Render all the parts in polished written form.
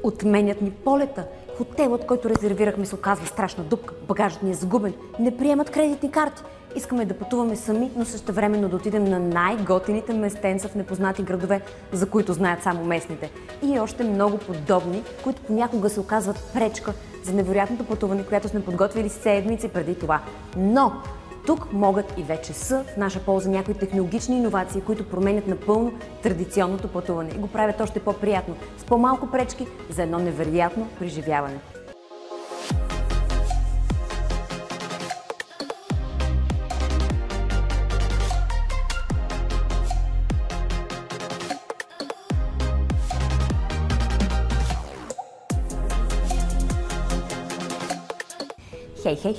Отменят ни полета. Хотелът, който резервирахме, се оказва страшна дупка. Багажът ни е загубен. Не приемат кредитни карти. Искаме да пътуваме сами, но същевременно да отидем на най-готините местенца в непознати градове, за които знаят само местните. И още много подобни, които понякога се оказват пречка за невероятното пътуване, което сме подготвили седмици преди това. Но тук могат и вече са в наша полза някои технологични иновации, които променят напълно традиционното пътуване и го правят още по-приятно, с по-малко пречки за едно невероятно преживяване.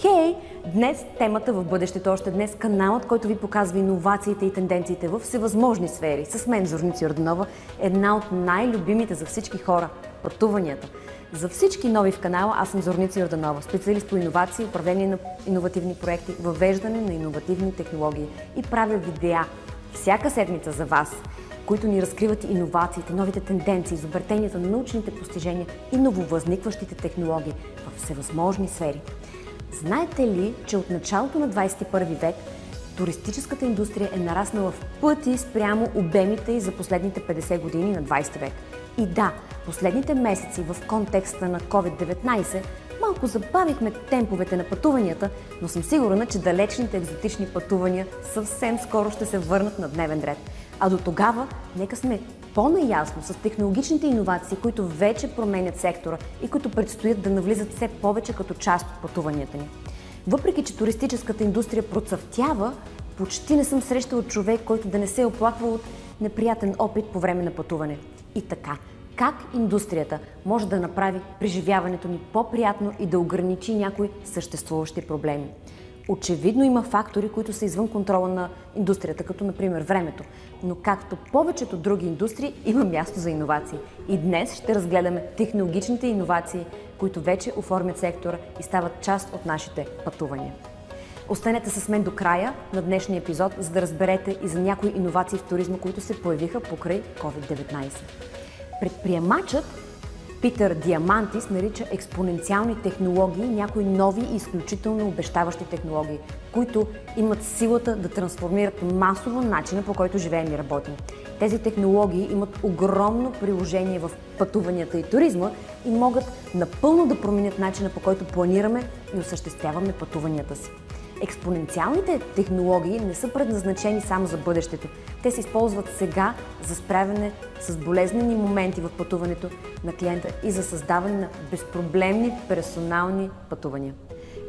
Хей! Днес темата в бъдещето, още днес каналът, който ви показва иновациите и тенденциите в всевъзможни сфери. С мен Зорница Йорданова, една от най-любимите за всички хора – пътуванията. За всички нови в канала аз съм Зорница Йорданова, специалист по иновации, управление на иновативни проекти, въвеждане на иновативни технологии и правя видеа всяка седмица за вас, които ни разкриват иновациите, новите тенденции, изобретенията на научните постижения и нововъзникващите технологии в всевъзможни сфери. Знаете ли, че от началото на 21 век туристическата индустрия е нараснала в пъти спрямо обемите й за последните 50 години на 20 век? И да, последните месеци в контекста на COVID-19 малко забавихме темповете на пътуванията, но съм сигурна, че далечните екзотични пътувания съвсем скоро ще се върнат на дневен ред. А до тогава, нека сме по-наясно с технологичните иновации, които вече променят сектора и които предстоят да навлизат все повече като част от пътуванията ни. Въпреки че туристическата индустрия процъфтява, почти не съм срещала човек, който да не се е оплаквал от неприятен опит по време на пътуване. И така, как индустрията може да направи преживяването ни по-приятно и да ограничи някои съществуващи проблеми? Очевидно има фактори, които са извън контрола на индустрията, като например времето. Но както повечето други индустрии, има място за иновации. И днес ще разгледаме технологичните иновации, които вече оформят сектора и стават част от нашите пътувания. Останете с мен до края на днешния епизод, за да разберете и за някои иновации в туризма, които се появиха покрай COVID-19. Предприемачът Питър Диамантис нарича експоненциални технологии някои нови и изключително обещаващи технологии, които имат силата да трансформират масово начина, по който живеем и работим. Тези технологии имат огромно приложение в пътуванията и туризма и могат напълно да променят начина, по който планираме и осъществяваме пътуванията си. Експоненциалните технологии не са предназначени само за бъдещето. Те се използват сега за справяне с болезнени моменти в пътуването на клиента и за създаване на безпроблемни персонални пътувания.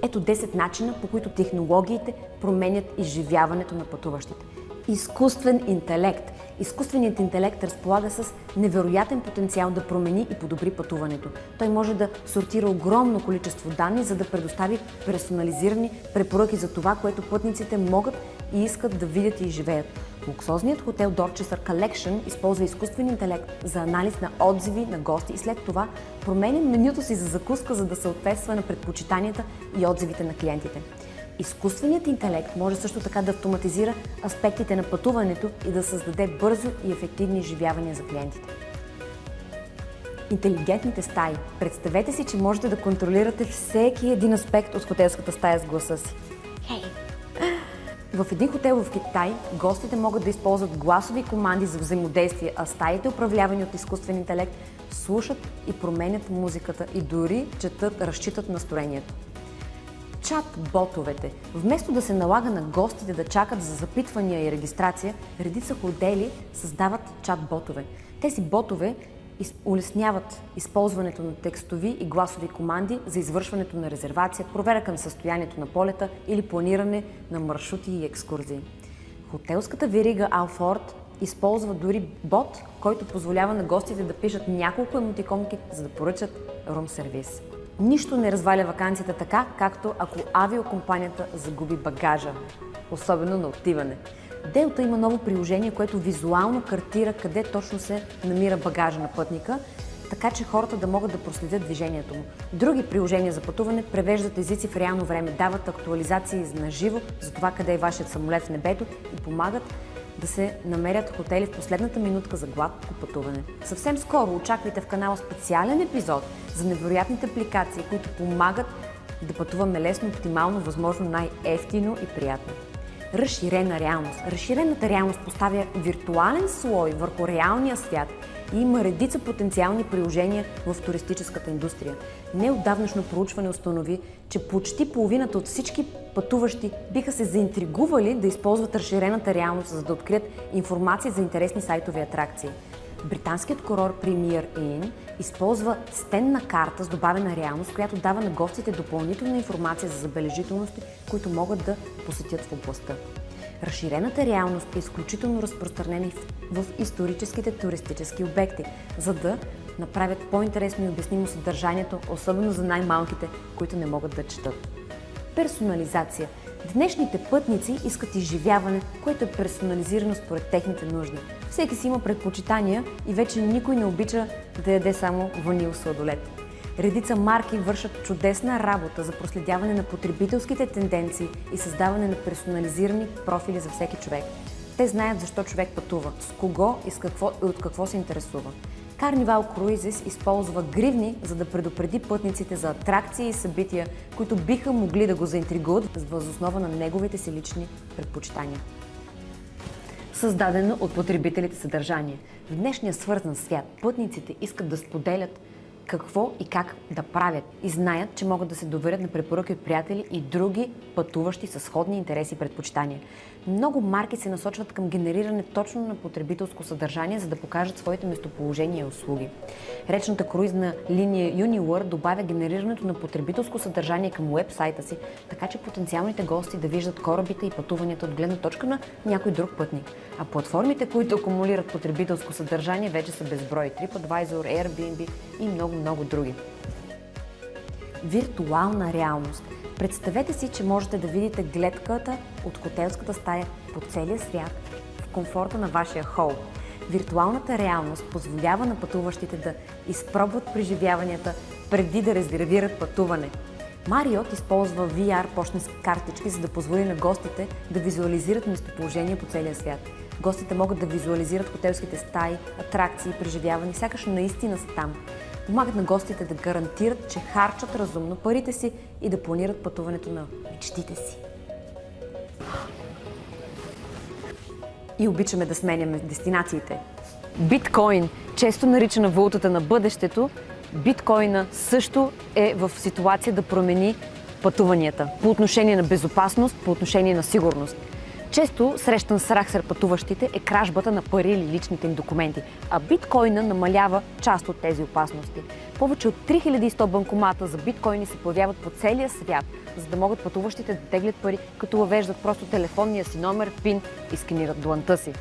Ето 10 начина, по които технологиите променят изживяването на пътуващите. Изкуствен интелект. Изкуственият интелект разполага с невероятен потенциал да промени и подобри пътуването. Той може да сортира огромно количество данни, за да предостави персонализирани препоръки за това, което пътниците могат и искат да видят и живеят. Луксозният хотел Dorchester Collection използва изкуствен интелект за анализ на отзиви на гости и след това променя менюто си за закуска, за да съответства на предпочитанията и отзивите на клиентите. Изкуственият интелект може също така да автоматизира аспектите на пътуването и да създаде бързо и ефективни изживявания за клиентите. Интелигентните стаи. Представете си, че можете да контролирате всеки един аспект от хотелската стая с гласа си. В един хотел в Китай гостите могат да използват гласови команди за взаимодействие, а стаите, управлявани от изкуствен интелект, слушат и променят музиката и дори разчитат настроението. Чат-ботовете. Вместо да се налага на гостите да чакат за запитвания и регистрация, редица хотели създават чат-ботове. Тези ботове улесняват използването на текстови и гласови команди за извършването на резервация, проверка на състоянието на полета или планиране на маршрути и екскурзии. Хотелската верига Алфорд използва дори бот, който позволява на гостите да пишат няколко емотиконки, за да поръчат рум сервис. Нищо не разваля ваканцията така, както ако авиокомпанията загуби багажа, особено на отиване. Delta има ново приложение, което визуално картира къде точно се намира багажа на пътника, така че хората да могат да проследят движението му. Други приложения за пътуване превеждат езици в реално време, дават актуализации на живо за това къде е вашият самолет в небето и помагат да се намерят хотели в последната минутка за гладко пътуване. Съвсем скоро очаквайте в канала специален епизод за невероятните апликации, които помагат да пътуваме лесно, оптимално, възможно най-евтино и приятно. Разширена реалност. Разширената реалност поставя виртуален слой върху реалния свят и има редица потенциални приложения в туристическата индустрия. Неотдавнашно проучване установи, че почти половината от всички пътуващи биха се заинтригували да използват разширената реалност, за да открият информация за интересни сайтови атракции. Британският курорт Premier Inn използва стенна карта с добавена реалност, която дава на гостите допълнителна информация за забележителности, които могат да посетят в областта. Разширената реалност е изключително разпространена в историческите туристически обекти, за да направят по-интересно и обяснимо съдържанието, особено за най-малките, които не могат да четат. Персонализация. Днешните пътници искат изживяване, което е персонализирано според техните нужди. Всеки си има предпочитания и вече никой не обича да яде само ванил сладолед. Редица марки вършат чудесна работа за проследяване на потребителските тенденции и създаване на персонализирани профили за всеки човек. Те знаят защо човек пътува, с кого и от какво се интересува. Carnival Cruises използва гривни, за да предупреди пътниците за атракции и събития, които биха могли да го заинтригуват въз основа на неговите си лични предпочитания. Създадено от потребителите съдържание. В днешния свързан свят пътниците искат да споделят какво и как да правят и знаят, че могат да се доверят на препоръки от приятели и други пътуващи със сходни интереси и предпочитания. Много марки се насочват към генериране точно на потребителско съдържание, за да покажат своите местоположения и услуги. Речната круизна линия Uniworld добавя генерирането на потребителско съдържание към уебсайта си, така че потенциалните гости да виждат корабите и пътуванията от гледна точка на някой друг пътник. А платформите, които акумулират потребителско съдържание, вече са безброй. TripAdvisor, Airbnb и много други. Виртуална реалност. Представете си, че можете да видите гледката от хотелската стая по целия свят в комфорта на вашия хол. Виртуалната реалност позволява на пътуващите да изпробват преживяванията преди да резервират пътуване. Marriott използва VR пощенски картички, за да позволи на гостите да визуализират местоположение по целия свят. Гостите могат да визуализират хотелските стаи, атракции, преживявания, сякаш наистина са там. Помагат на гостите да гарантират, че харчат разумно парите си и да планират пътуването на мечтите си. И обичаме да сменяме дестинациите. Биткоин, често наричана валутата на бъдещето, биткоина също е в ситуация да промени пътуванията по отношение на безопасност, по отношение на сигурност. Често срещан страх сред пътуващите е кражбата на пари или личните им документи, а биткоина намалява част от тези опасности. Повече от 3100 банкомата за биткоини се появяват по целия свят, за да могат пътуващите да теглят пари, като въвеждат просто телефонния си номер, пин и сканират дланта си.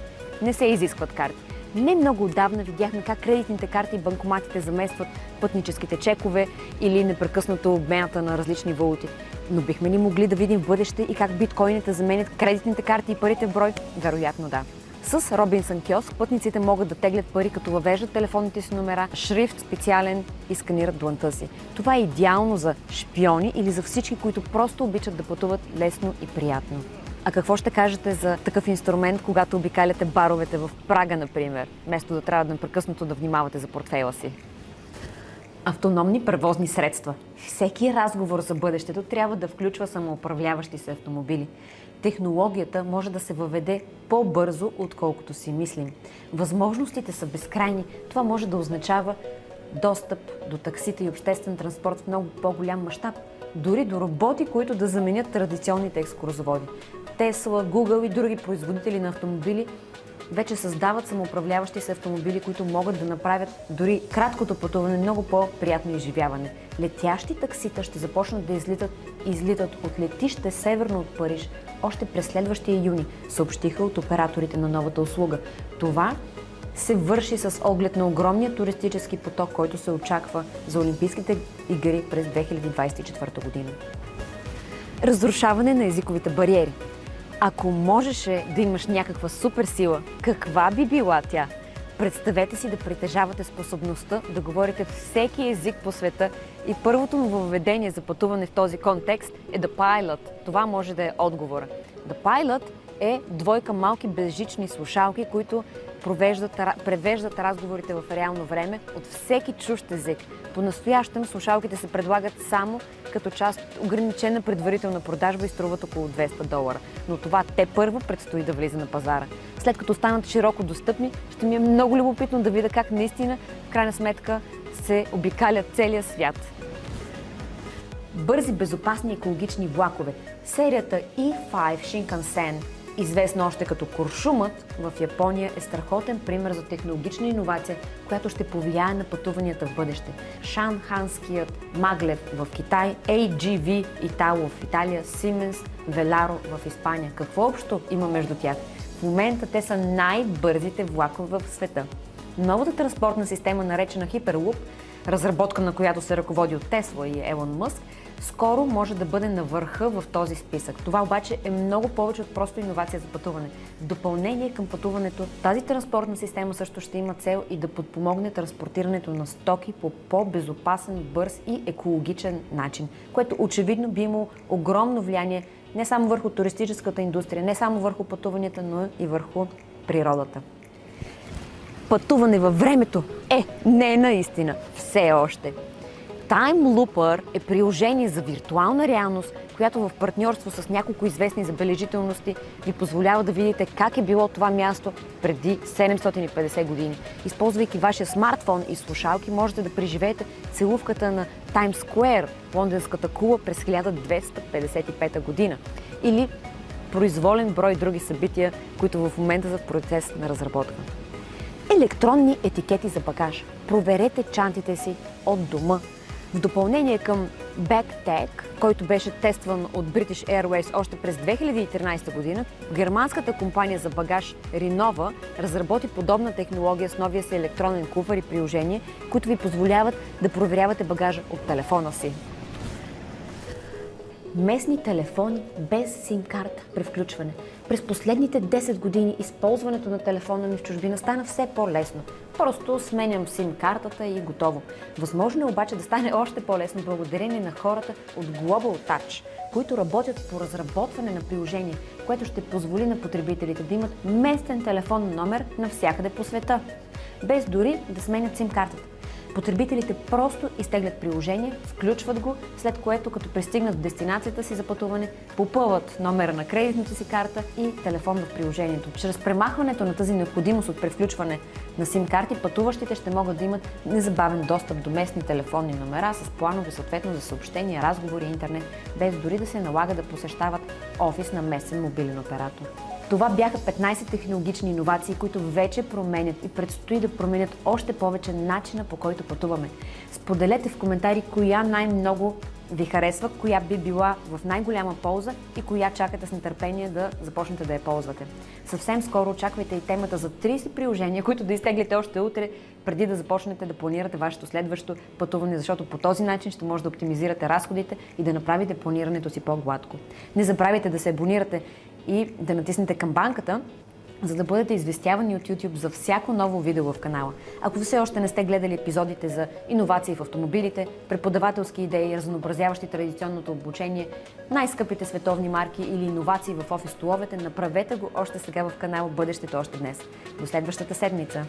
Не се изискват карти. Не много отдавна видяхме как кредитните карти и банкоматите заместват пътническите чекове или непрекъснато обмената на различни валути. Но бихме ли могли да видим в бъдеще и как биткоините заменят кредитните карти и парите в брой? Вероятно да. С Robinson Kiosk пътниците могат да теглят пари, като въвеждат телефонните си номера, шрифт специален и сканират дланта си. Това е идеално за шпиони или за всички, които просто обичат да пътуват лесно и приятно. А какво ще кажете за такъв инструмент, когато обикаляте баровете в Прага, например, вместо да трябва непрекъснато да внимавате за портфейла си? Автономни превозни средства. Всеки разговор за бъдещето трябва да включва самоуправляващи се автомобили. Технологията може да се въведе по-бързо, отколкото си мислим. Възможностите са безкрайни. Това може да означава достъп до таксита и обществен транспорт в много по-голям мащаб. Дори до роботи, които да заменят традиционните екскурзоводи. Tesla, Google и други производители на автомобили вече създават самоуправляващи се автомобили, които могат да направят дори краткото пътуване много по-приятно изживяване. Летящи таксита ще започнат да излитат от летище северно от Париж още през следващия юни, съобщиха от операторите на новата услуга. Това се върши с оглед на огромния туристически поток, който се очаква за Олимпийските игри през 2024 година. Разрушаване на езиковите бариери. Ако можеше да имаш някаква суперсила, каква би била тя? Представете си да притежавате способността да говорите всеки език по света и първото му въведение за пътуване в този контекст е The Pilot. Това може да е отговора. The Pilot е двойка малки безжични слушалки, които превеждат разговорите в реално време от всеки чужд език. По-настоящем слушалките се предлагат само като част от ограничена предварителна продажба и струват около $200. Но това първо предстои да влиза на пазара. След като станат широко достъпни, ще ми е много любопитно да видя как наистина, в крайна сметка, се обикалят целия свят. Бързи, безопасни екологични влакове. Серията E5 Shinkansen, известна още като Куршумът, в Япония е страхотен пример за технологична иновация, която ще повлияе на пътуванията в бъдеще. Шанханският Маглев в Китай, AGV Italo в Италия, Siemens Velaro в Испания. Какво общо има между тях? В момента те са най-бързите влакове в света. Новата транспортна система, наречена Hyperloop, разработка на която се ръководи от Тесла и Елон Мъск, скоро може да бъде на върха в този списък. Това обаче е много повече от просто иновация за пътуване. В допълнение към пътуването, тази транспортна система също ще има цел и да подпомогне транспортирането на стоки по по-безопасен, бърз и екологичен начин, което очевидно би имало огромно влияние не само върху туристическата индустрия, не само върху пътуванията, но и върху природата. Пътуване във времето не е наистина все още. Time Looper е приложение за виртуална реалност, която в партньорство с няколко известни забележителности ви позволява да видите как е било това място преди 750 години. Използвайки вашия смартфон и слушалки, можете да преживеете целувката на Times Square, лондонската кула през 1255 година. Или произволен брой други събития, които в момента са в процес на разработка. Електронни етикети за багаж. Проверете чантите си от дома. В допълнение към BagTag, който беше тестван от British Airways още през 2013 година, германската компания за багаж Renova разработи подобна технология с новия си електронен куфар и приложение, които ви позволяват да проверявате багажа от телефона си. Местни телефони без сим-карта при включване. През последните 10 години използването на телефона ми в чужбина стана все по-лесно. Просто сменям сим-картата и готово. Възможно е обаче да стане още по-лесно благодарение на хората от Global Touch, които работят по разработване на приложение, което ще позволи на потребителите да имат местен телефонен номер навсякъде по света, без дори да сменят сим-картата. Потребителите просто изтеглят приложение, включват го, след което като пристигнат в дестинацията си за пътуване, попълват номера на кредитната си карта и телефон в приложението. Чрез премахването на тази необходимост от превключване на сим-карти, пътуващите ще могат да имат незабавен достъп до местни телефонни номера с планове съответно за съобщения, разговори и интернет, без дори да се налага да посещават офис на местен мобилен оператор. Това бяха 15 технологични иновации, които вече променят и предстои да променят още повече начина, по който пътуваме. Споделете в коментари коя най-много ви харесва, коя би била в най-голяма полза и коя чакате с нетърпение да започнете да я ползвате. Съвсем скоро очаквайте и темата за 30 приложения, които да изтеглите още утре, преди да започнете да планирате вашето следващо пътуване, защото по този начин ще може да оптимизирате разходите и да направите планирането си по-гладко. Не забравяйте да се абонирате и да натиснете камбанката, за да бъдете известявани от YouTube за всяко ново видео в канала. Ако все още не сте гледали епизодите за иновации в автомобилите, преподавателски идеи, разнообразяващи традиционното обучение, най-скъпите световни марки или иновации в офис столовете, направете го още сега в канала Бъдещето още днес. До следващата седмица!